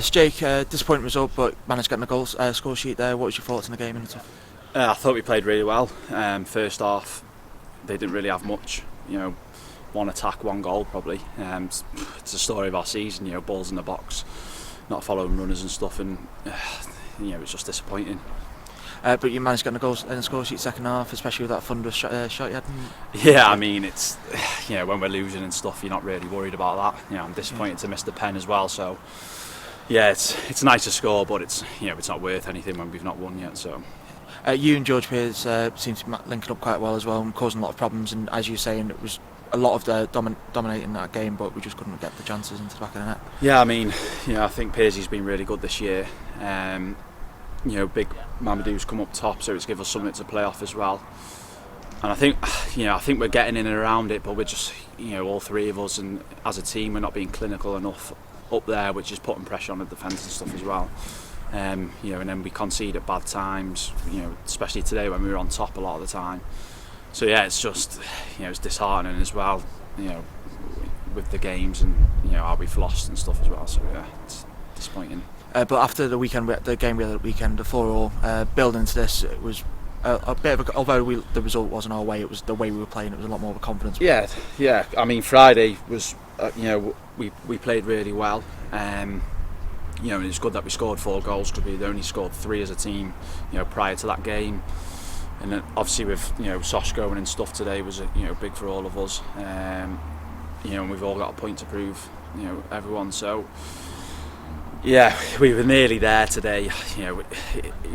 So Jake, disappointing result, but managed to get in the score sheet there. What was your thoughts on the game and stuff? I thought we played really well. First half, they didn't really have much. One attack, one goal probably. It's the story of our season. Balls in the box, not following runners and stuff, and it's just disappointing. But you managed to get in the score sheet second half, especially with that thunderous shot you had. Yeah, I mean it's when we're losing and stuff, you're not really worried about that. I'm disappointed to miss the pen as well. So yeah, it's nice to score, but it's not worth anything when we've not won yet. So. You and George Pearce seem to be linking up quite well as well and causing a lot of problems. And as you were saying, it was a lot of the dominating that game, but we just couldn't get the chances into the back of the net. Yeah, I mean, I think Pearce's been really good this year. Big Mamadou's come up top, so it's given us something to play off as well. And I think we're getting in and around it, but we're just, all three of us, and as a team, we're not being clinical enough up there, which is putting pressure on the defence and stuff as well. And then we concede at bad times, especially today when we were on top a lot of the time. So yeah, it's just, it's disheartening as well, with the games and how we've lost and stuff as well. So yeah, it's disappointing. But after the weekend, the game we had at the weekend, the 4-4, building into this, it was a bit of although the result wasn't our way, it was the way we were playing. It was a lot more of a confidence. Yeah. I mean, Friday was, we played really well. And it's good that we scored 4 goals because we'd only scored 3 as a team, prior to that game. And then obviously with Sosh going and stuff today was big for all of us. And we've all got a point to prove, everyone. So yeah, we were nearly there today.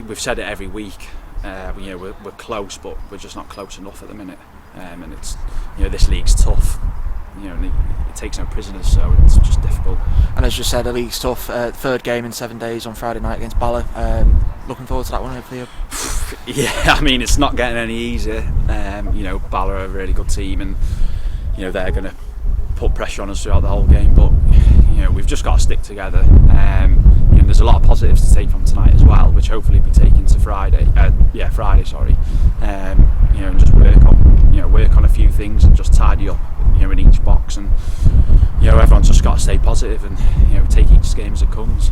We've said it every week. We're close, but we're just not close enough at the minute. And it's this league's tough. It takes no prisoners, so it's just difficult. And as you said, the league's tough. Third game in 7 days on Friday night against Bala. Looking forward to that one, hopefully. Yeah, I mean it's not getting any easier. Bala are a really good team, and they're going to put pressure on us throughout the whole game. But we've just got to stick together. There's a lot of positives to take from tonight as well, which hopefully be taken to Friday. Friday, sorry. And just work on a few things and just tidy up, in each box, and everyone's just got to stay positive and take each game as it comes.